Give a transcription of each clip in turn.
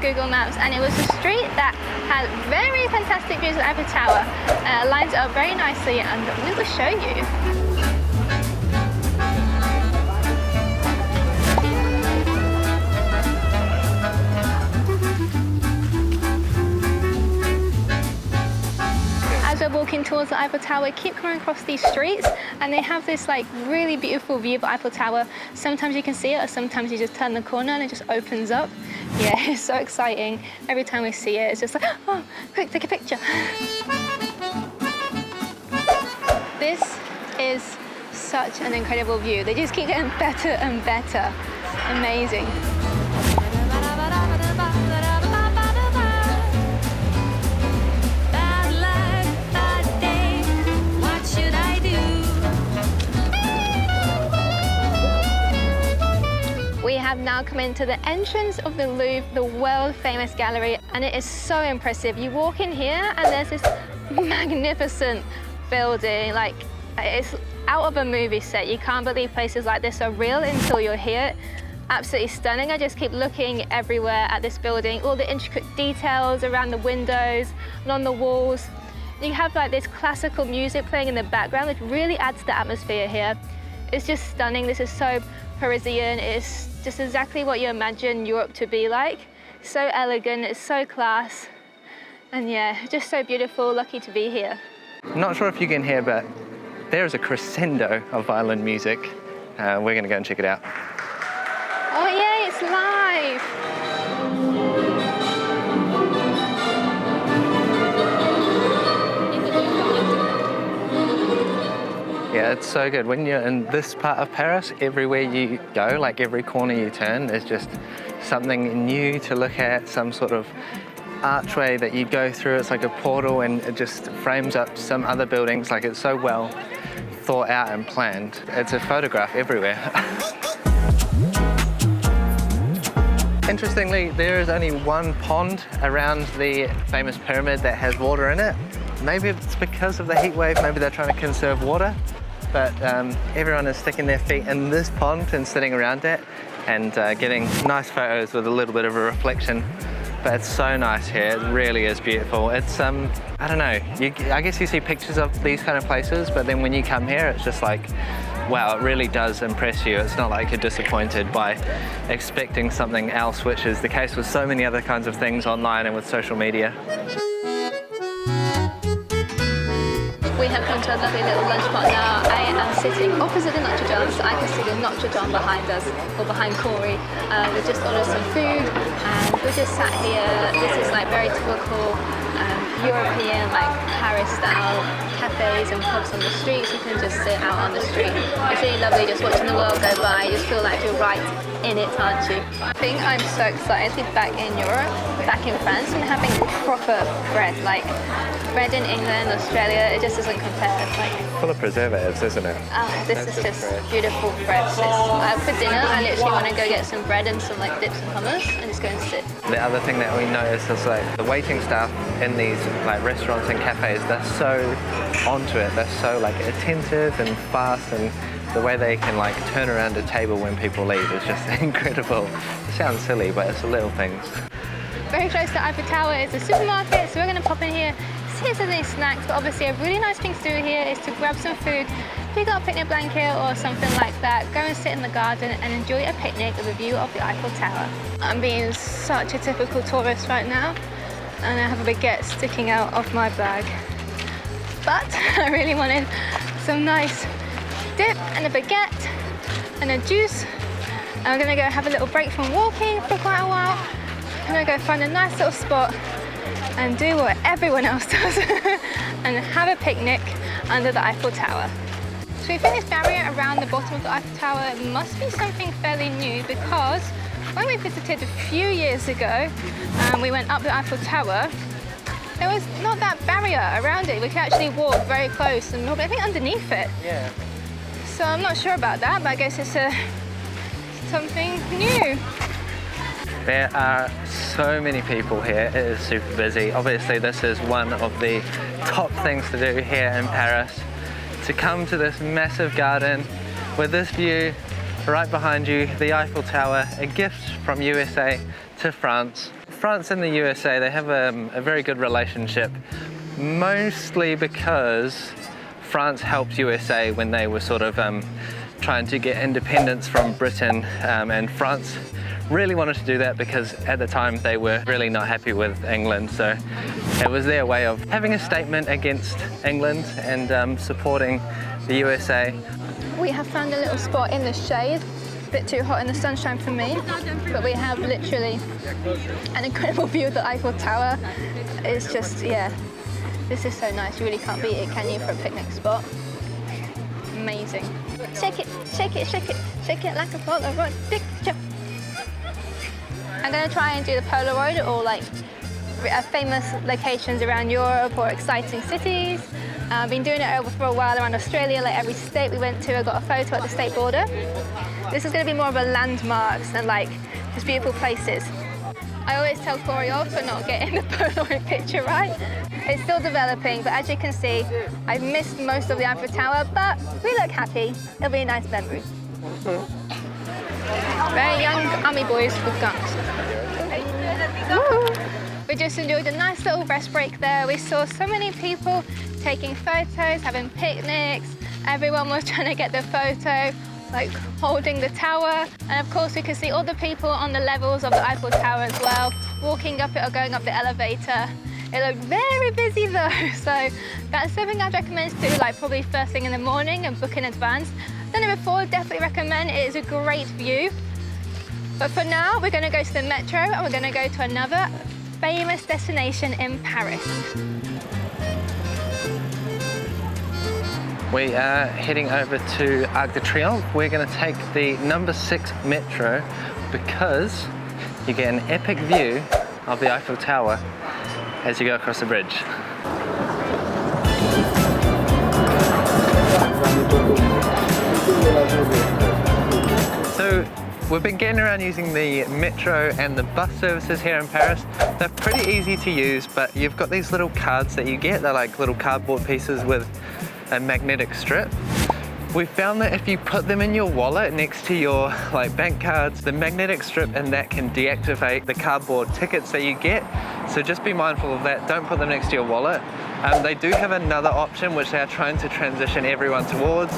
Google Maps, and it was a street that had very fantastic views of the Eiffel Tower. Lines up very nicely, and we will show you. As we're walking towards the Eiffel Tower, we keep coming across these streets, and they have this like really beautiful view of the Eiffel Tower. Sometimes you can see it, or sometimes you just turn the corner and it just opens up. Yeah, it's so exciting. Every time we see it, it's just like, oh, quick, take a picture. This is such an incredible view. They just keep getting better and better. Amazing. We have now come into the entrance of the Louvre, the world-famous gallery, and it is so impressive. You walk in here and there's this magnificent building, like it's out of a movie set. You can't believe places like this are real until you're here. Absolutely stunning. I just keep looking everywhere at this building, all the intricate details around the windows and on the walls. You have like this classical music playing in the background, which really adds to the atmosphere here. It's just stunning. This is so Parisian. It's just exactly what you imagine Europe to be like. So elegant, it's so class. And yeah, just so beautiful, lucky to be here. I'm not sure if you can hear, but there's a crescendo of violin music. We're gonna go and check it out. Oh yeah, it's live. Yeah, it's so good. When you're in this part of Paris, everywhere you go, like every corner you turn, there's just something new to look at, some sort of archway that you go through. It's like a portal, and it just frames up some other buildings. Like, it's so well thought out and planned. It's a photograph everywhere. Interestingly, there is only one pond around the famous pyramid that has water in it. Maybe it's because of the heat wave, maybe they're trying to conserve water, but everyone is sticking their feet in this pond and sitting around it and getting nice photos with a little bit of a reflection. But it's so nice here, it really is beautiful. It's, I don't know, I guess you see pictures of these kind of places, but then when you come here, it's just like, wow, it really does impress you. It's not like you're disappointed by expecting something else, which is the case with so many other kinds of things online and with social media. We have come to a lovely little lunch spot now. I am sitting opposite the Notre Dame, so I can see the Notre Dame behind us, or behind Corey. We just ordered some food, and we just sat here. This is like very typical European, like Paris-style cafes and pubs on the streets. You can just sit out on the street. It's really lovely just watching the world go by. You just feel like you're right in it, aren't you? I think I'm so excited to be back in Europe, back in France, and having proper bread. Like bread in England, Australia, it just doesn't compare. It's like Full of preservatives, isn't it? this is just beautiful fresh. For dinner, I literally want to go get some bread and some like dips and hummus and just go and sit. The other thing that we noticed is like the waiting staff in these like restaurants and cafes, they're so onto it. They're so like attentive and fast, and the way they can like turn around a table when people leave is just incredible. It sounds silly, but it's the little things. Very close to Eiffel Tower is a supermarket, so we're going to pop in here, see if there's any snacks, but obviously a really nice thing to do here is to grab some food, pick up a picnic blanket or something like that, go and sit in the garden and enjoy a picnic with a view of the Eiffel Tower. I'm being such a typical tourist right now, and I have a baguette sticking out of my bag. But I really wanted some nice dip and a baguette and a juice. I'm going to go have a little break from walking for quite a while. I'm going to go find a nice little spot and do what everyone else does and have a picnic under the Eiffel Tower. So we think this barrier around the bottom of the Eiffel Tower must be something fairly new, because when we visited a few years ago, we went up the Eiffel Tower, there was not that barrier around it. We could actually walk very close and I think underneath it. Yeah. So I'm not sure about that, but I guess it's something new. There are so many people here. It is super busy. Obviously, this is one of the top things to do here in Paris. To come to this massive garden with this view right behind you, the Eiffel Tower, a gift from USA to France. France and the USA, they have a very good relationship, mostly because France helped USA when they were sort of trying to get independence from Britain, and France really wanted to do that because at the time they were really not happy with England, so it was their way of having a statement against England and supporting the USA. We have found a little spot in the shade, a bit too hot in the sunshine for me, but we have literally an incredible view of the Eiffel Tower. It's just, yeah, this is so nice. You really can't beat it, can you, for a picnic spot? Amazing. Shake it, shake it, shake it, shake it like a Polaroid picture. I'm going to try and do the Polaroid, or like famous locations around Europe or exciting cities. I've been doing it over for a while around Australia, like every state we went to I got a photo at the state border. This is going to be more of a landmarks and like just beautiful places. I always tell Corey off for not getting the Polaroid picture right. It's still developing, but as you can see, I've missed most of the Eiffel Tower, but we look happy. It'll be a nice memory. Very young army boys with guns. We just enjoyed a nice little rest break there. We saw so many people taking photos, having picnics. Everyone was trying to get the photo, like holding the tower. And of course we could see all the people on the levels of the Eiffel Tower as well, walking up it or going up the elevator. It looked very busy though, so that's something I'd recommend to do, like probably first thing in the morning and book in advance. Done it before, definitely recommend. It is a great view. But for now, we're going to go to the metro and we're going to go to another famous destination in Paris. We are heading over to Arc de Triomphe. We're going to take the number 6 metro because you get an epic view of the Eiffel Tower as you go across the bridge. So we've been getting around using the metro and the bus services here in Paris. They're pretty easy to use, but you've got these little cards that you get. They're like little cardboard pieces with a magnetic strip. We found that if you put them in your wallet next to your like bank cards, the magnetic strip and that can deactivate the cardboard tickets that you get. So just be mindful of that. Don't put them next to your wallet. They do have another option which they are trying to transition everyone towards.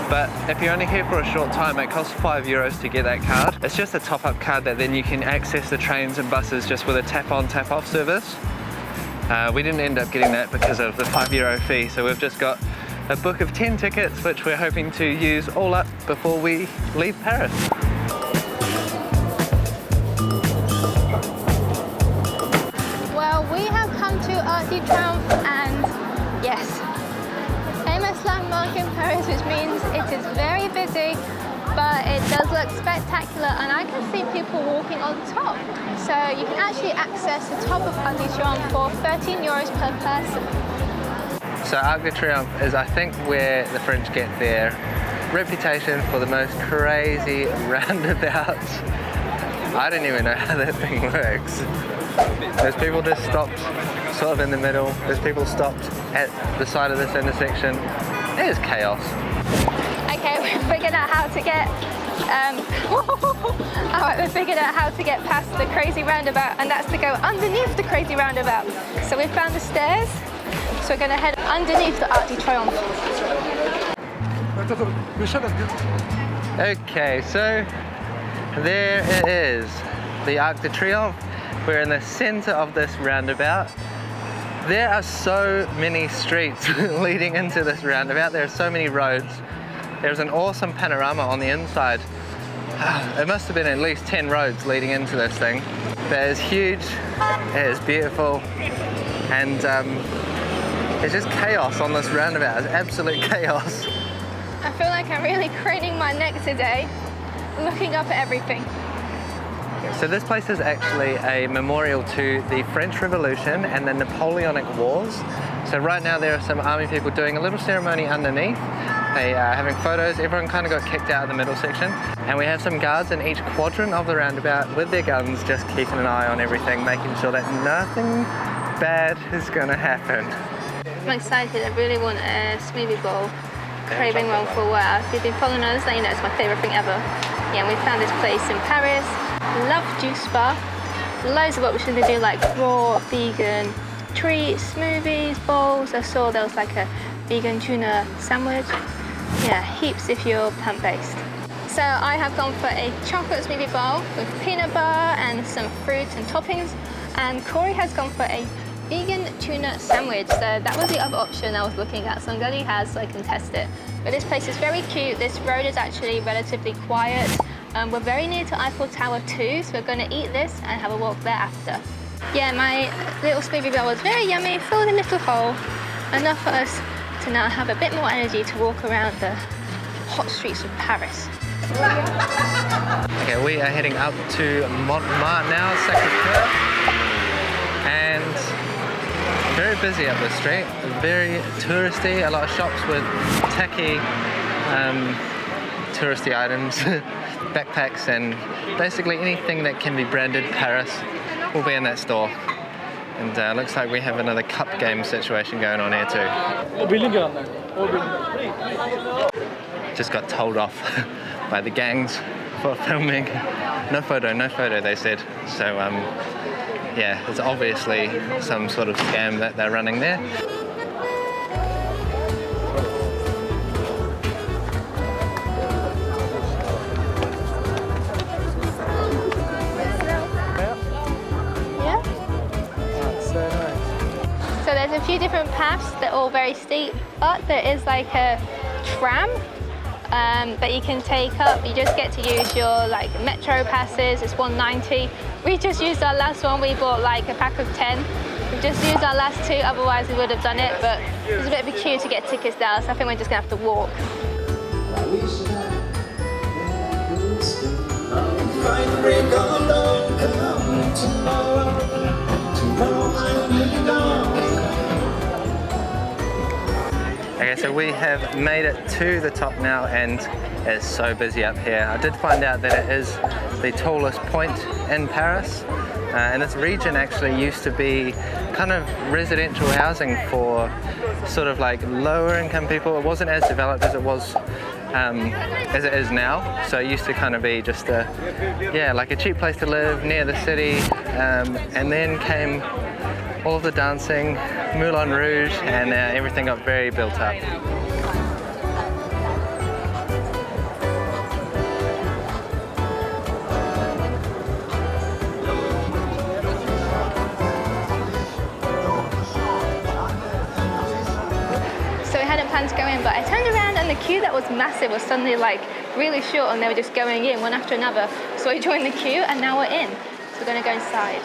But if you're only here for a short time, it costs €5 to get that card. It's just a top-up card that then you can access the trains and buses just with a tap-on, tap-off service. We didn't end up getting that because of the €5 fee, so we've just got a book of 10 tickets which we're hoping to use all up before we leave Paris. Well, we have come to Arc de Triomphe and yes, famous landmark in Paris, which means it is very busy, but it does look spectacular and I can see people walking on top. So you can actually access the top of Arc de Triomphe for €13 per person. So Arc de Triomphe is, I think, where the French get their reputation for the most crazy roundabouts. I don't even know how that thing works. There's people just stopped sort of in the middle. There's people stopped at the side of this intersection. It is chaos. Okay, we figured out how to get we figured out how to get past the crazy roundabout, and that's to go underneath the crazy roundabout. So we found the stairs. So we're going to head underneath the Arc de Triomphe. Okay, so there it is, the Arc de Triomphe. We're in the center of this roundabout. There are so many streets leading into this roundabout. There are so many roads. There's an awesome panorama on the inside. It must have been at least 10 roads leading into this thing. That is huge, it is beautiful, and it's just chaos on this roundabout. It's absolute chaos. I feel like I'm really craning my neck today, looking up at everything. So this place is actually a memorial to the French Revolution and the Napoleonic Wars. So right now there are some army people doing a little ceremony underneath. They are having photos. Everyone kind of got kicked out of the middle section. And we have some guards in each quadrant of the roundabout with their guns, just keeping an eye on everything, making sure that nothing bad is going to happen. I'm excited. I really want a smoothie bowl. Craving one for a while. If you've been following us, then you know it's my favourite thing ever. Yeah, we found this place in Paris. Love Juice Bar. loads of options. They do like raw, vegan treats, smoothies, bowls. I saw there was like a vegan tuna sandwich. Yeah, heaps if you're plant-based. So I have gone for a chocolate smoothie bowl with peanut butter and some fruit and toppings. And Corey has gone for a vegan tuna sandwich. So that was the other option I was looking at. So I'm glad he has so I can test it. But this place is very cute. This road is actually relatively quiet. We're very near to Eiffel Tower too, so we're going to eat this and have a walk there after. Yeah, my little smoothie bowl was very yummy, filled in a little hole. Enough for us to now have a bit more energy to walk around the hot streets of Paris. Okay, we are heading up to Montmartre now, Sacré-Cœur, and very busy up the street, very touristy, a lot of shops with tacky touristy items, backpacks, and basically anything that can be branded Paris will be in that store. And looks like we have another cup game situation going on here too. Just got told off by the gangs for filming. No photo, they said. So yeah, it's obviously some sort of scam that they're running there. There's a few different paths, they're all very steep, but there is like a tram that you can take up. You just get to use your like metro passes, it's $1.90. We just used our last one, we bought like a pack of 10. We just used our last two, otherwise we would have done it, but it's a bit of a queue to get tickets down, so I think we're just gonna have to walk. Okay, so we have made it to the top now and it's so busy up here. I did find out that it is the tallest point in Paris. And this region actually used to be kind of residential housing for sort of like lower income people. It wasn't as developed as it was as it is now. So it used to kind of be just a, yeah, like a cheap place to live near the city. And then came all of the dancing, Moulin Rouge, and everything got very built up. So we hadn't planned to go in, but I turned around and the queue that was massive was suddenly like really short and they were just going in one after another. So I joined the queue and now we're in. So we're gonna go inside.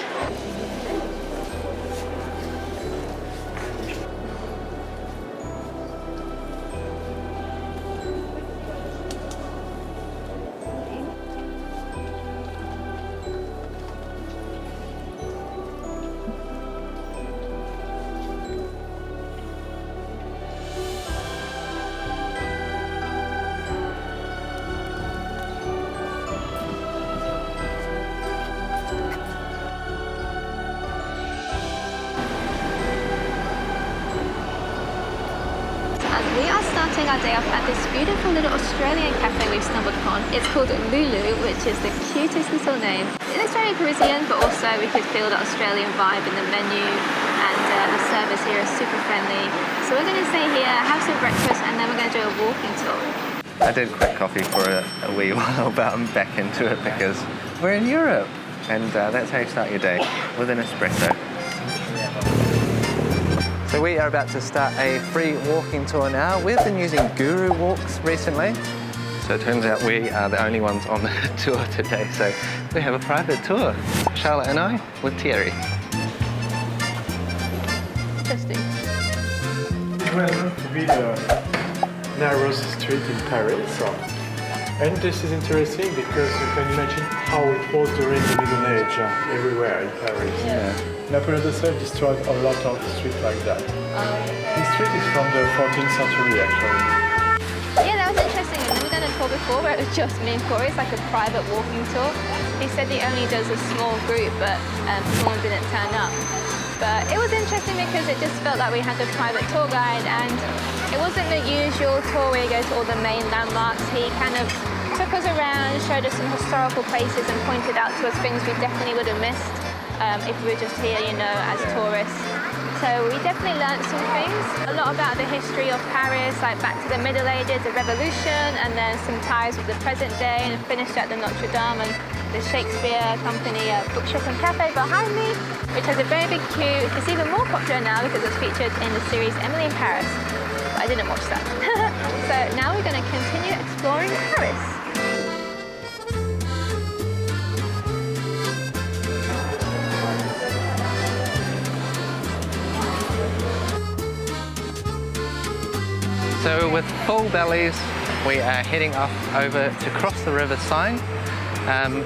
We are starting our day off at this beautiful little Australian cafe we've stumbled upon. It's called Lulu, which is the cutest little name. It looks very Parisian, but also we could feel the Australian vibe in the menu, and the service here is super friendly. So we're going to stay here, have some breakfast, and then we're going to do a walking tour. I did quit coffee for a wee while, but I'm back into it because we're in Europe. And that's how you start your day, with an espresso. So we are about to start a free walking tour now. We've been using Guru Walks recently. So it turns out we are the only ones on the tour today. So we have a private tour. Charlotte and I with Thierry. Interesting. Well, to be the narrowest street in Paris. And this is interesting because you can imagine how it was during the Middle Age everywhere in Paris. Yeah. Napoleon III destroyed a lot of streets like that. This street is from the 14th century actually. Yeah, that was interesting. I've never done a tour before where it was just me and Corey. It's like a private walking tour. He said he only does a small group, but someone didn't turn up. But it was interesting because it just felt like we had a private tour guide, and it wasn't the usual tour where you go to all the main landmarks. He kind of took us around, showed us some historical places and pointed out to us things we definitely would have missed. if we were just here, you know, as tourists. So we definitely learned some things, a lot about the history of Paris, like back to the Middle Ages, the Revolution, and then some ties with the present day, and finished at the Notre Dame and the Shakespeare Company bookshop and cafe behind me, which has a very big queue. It's even more popular now because it's featured in the series Emily in Paris. But I didn't watch that. So now we're going to continue exploring Paris. So with full bellies, we are heading off over to cross the River Seine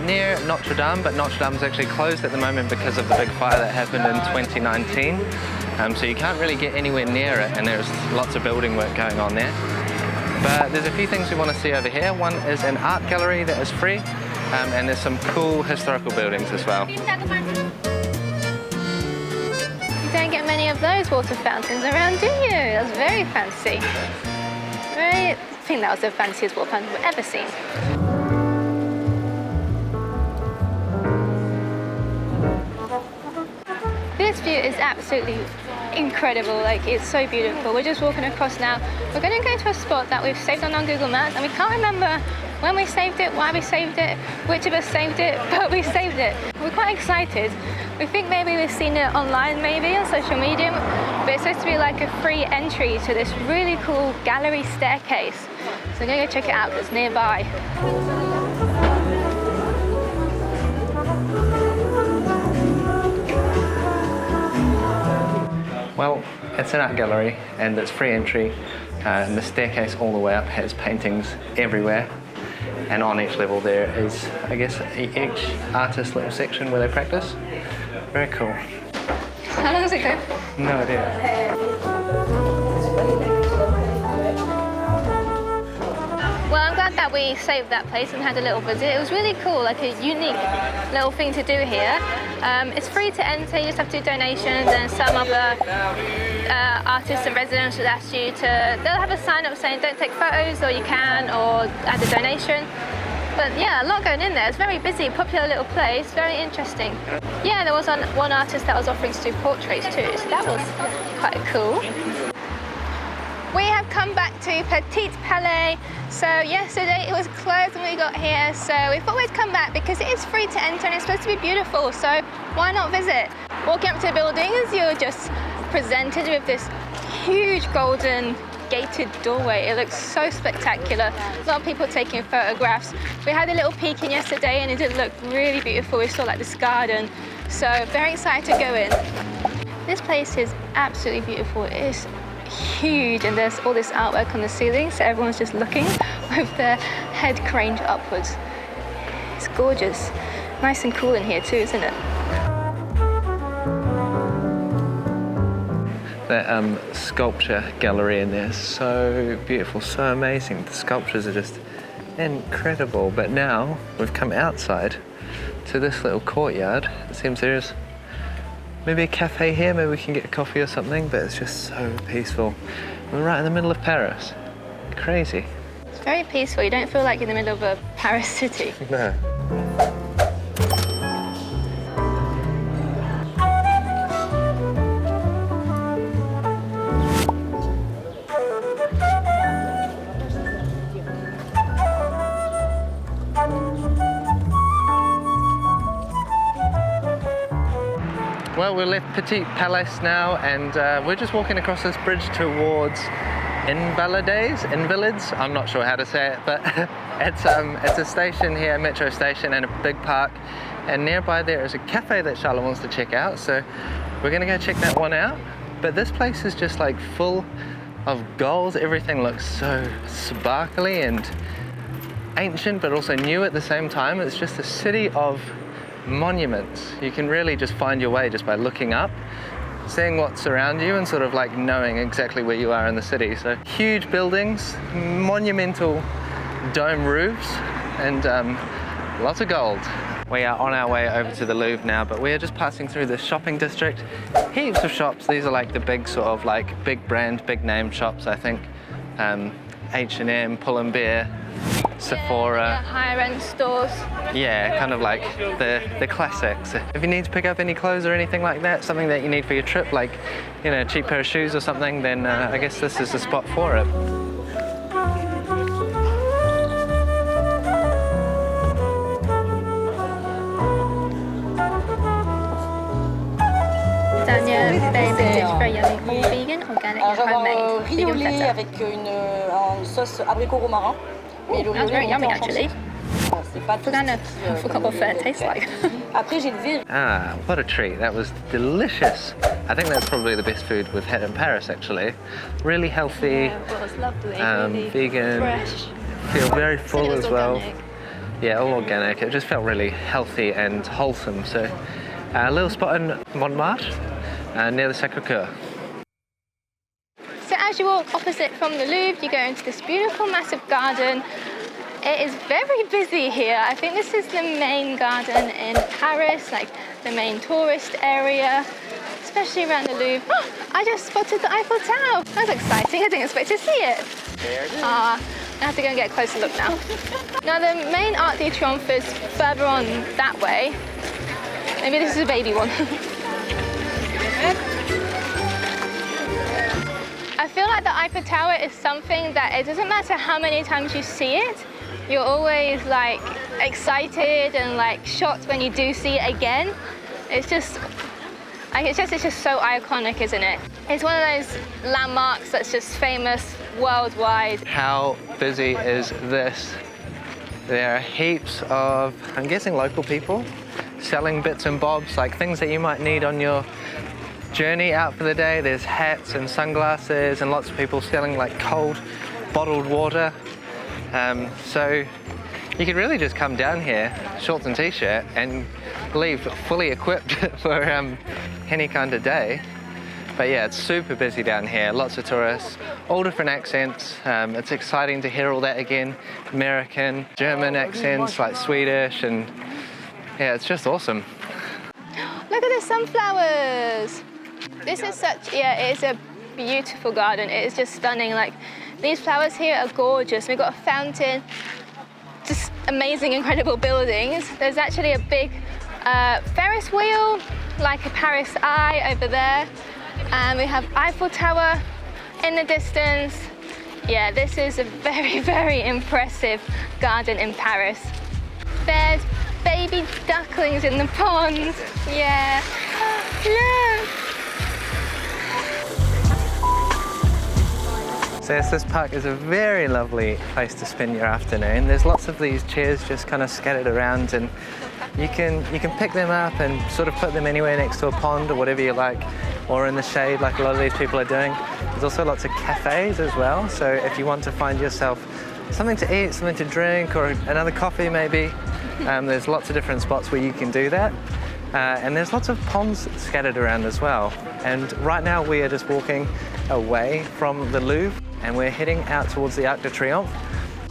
near Notre Dame, but Notre Dame is actually closed at the moment because of the big fire that happened in 2019. So you can't really get anywhere near it, and there's lots of building work going on there. But there's a few things we want to see over here. One is an art gallery that is free, and there's some cool historical buildings as well. You don't get many of those water fountains around, do you? That's very fancy. I think that was the fanciest water fountain we've ever seen. This view is absolutely incredible, like it's so beautiful. We're just walking across now. We're going to go to a spot that we've saved on our Google Maps, and we can't remember when we saved it, why we saved it, which of us saved it, but we saved it. We're quite excited. We think maybe we've seen it online, maybe on social media, but it's supposed to be like a free entry to this really cool gallery staircase. So we're going to go check it out because it's nearby. Well, it's an art gallery and it's free entry, and the staircase all the way up has paintings everywhere, and on each level there is, I guess, each artist's little section where they practice. Very cool. How long does it go? No idea. Well, I'm glad that we saved that place and had a little visit. It was really cool, like a unique little thing to do here. It's free to enter, you just have to do donations, and some other artists and residents will ask you to, they'll have a sign up saying don't take photos, or you can, or add a donation. But yeah, a lot going in there. It's very busy, popular little place, very interesting. Yeah, there was one artist that was offering to do portraits too, so that was quite cool. We have come back to Petit Palais. So yesterday it was closed when we got here, so we thought we'd come back because it is free to enter and it's supposed to be beautiful, so why not visit? Walking up to the buildings, you're just presented with this huge golden gated doorway. It looks so spectacular. A lot of people taking photographs. We had a little peek in yesterday and it did look really beautiful. We saw like this garden, so very excited to go in. This place is absolutely beautiful. It is huge, and there's all this artwork on the ceiling, so everyone's just looking with their head craned upwards. It's gorgeous. Nice and cool in here too, isn't it? That sculpture gallery in there is so beautiful, so amazing. The sculptures are just incredible. But now we've come outside to this little courtyard. It seems there's maybe a cafe here, maybe we can get a coffee or something, but it's just so peaceful. We're right in the middle of Paris. Crazy. It's very peaceful. You don't feel like you're in the middle of a Paris city. No. Well, we left Petit Palais now, and we're just walking across this bridge towards Invalides. I'm not sure how to say it, but it's a station here, a metro station, and a big park. And nearby there is a cafe that Charlotte wants to check out, so we're gonna go check that one out. But this place is just like full of gold. Everything looks so sparkly and ancient, but also new at the same time. It's just a city of monuments. You can really just find your way just by looking up, seeing what's around you, and sort of like knowing exactly where you are in the city. So huge buildings, monumental dome roofs, and lots of gold. We are on our way over to the Louvre now, but we are just passing through the shopping district. Heaps of shops. These are like the big sort of like big brand, big name shops, I think. H&M, Pull&Bear, Sephora. Higher end stores. Yeah, kind of like the classics. If you need to pick up any clothes or anything like that, something that you need for your trip, like, you know, a cheap pair of shoes or something, then I guess this is the spot for it. Dania Bay vintage, very yummy, all vegan, organic, and homemade. Vegan Riolé feta. avec une sauce abricot romarin. Mais le That's very riolé yummy, monté en actually. chantilly. C'est pas tout Forgot, sticky, I forgot what feta tastes like. Après, j'ai levé. Ah, what a treat. That was delicious. I think that's probably the best food we've had in Paris, actually. Really healthy, It was lovely, vegan, fresh. feel very full It was as well. organic. Yeah, all organic. It just felt really healthy and wholesome. So, a little spot in Montmartre, near the Sacré-Cœur. So as you walk opposite from the Louvre, you go into this beautiful, massive garden. It is very busy here. I think this is the main garden in Paris, like the main tourist area, especially around the Louvre. Oh, I just spotted the Eiffel Tower. That's exciting. I didn't expect to see it. There it is. I have to go and get a closer look now. Now the main Arc de Triomphe is further on that way. Maybe this is a baby one. I feel like the Eiffel Tower is something that it doesn't matter how many times you see it, you're always like excited and like shocked when you do see it again. It's just so iconic, isn't it? It's one of those landmarks that's just famous worldwide. How busy is this? There are heaps of, I'm guessing, local people selling bits and bobs, like things that you might need on your journey out for the day. There's hats and sunglasses and lots of people selling like cold bottled water. So you could really just come down here, shorts and t-shirt, and leave fully equipped for any kind of day. But yeah, it's super busy down here, lots of tourists, all different accents. It's exciting to hear all that again. American, German accents, like Swedish, and yeah, it's just awesome. Look at the sunflowers. This is it is a beautiful garden. It is just stunning. Like, these flowers here are gorgeous. We've got a fountain, just amazing, incredible buildings. There's actually a big Ferris wheel, like a Paris Eye over there. And we have Eiffel Tower in the distance. Yeah, this is a very, very impressive garden in Paris. There's baby ducklings in the pond. Yeah. Look. So yes, this park is a very lovely place to spend your afternoon. There's lots of these chairs just kind of scattered around, and you can pick them up and sort of put them anywhere next to a pond or whatever you like, or in the shade like a lot of these people are doing. There's also lots of cafes as well, so if you want to find yourself something to eat, something to drink, or another coffee maybe, there's lots of different spots where you can do that. And there's lots of ponds scattered around as well. And right now we are just walking away from the Louvre and we're heading out towards the Arc de Triomphe.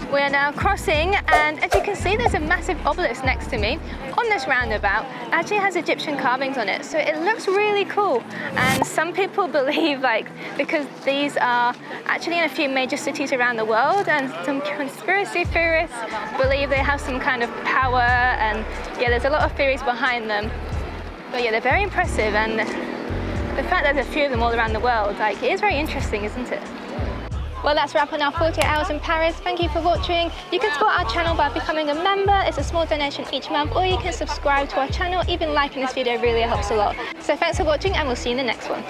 We're now crossing, and as you can see, there's a massive obelisk next to me on this roundabout. It actually has Egyptian carvings on it, so it looks really cool. And some people believe, like, because these are actually in a few major cities around the world, and some conspiracy theorists believe they have some kind of power, and yeah, there's a lot of theories behind them. But yeah, they're very impressive, and the fact that there's a few of them all around the world, like, it is very interesting, isn't it? Well, that's wrapping our 48 hours in Paris. Thank you for watching. You can support our channel by becoming a member. It's a small donation each month, or you can subscribe to our channel. Even liking this video really helps a lot. So thanks for watching, and we'll see you in the next one.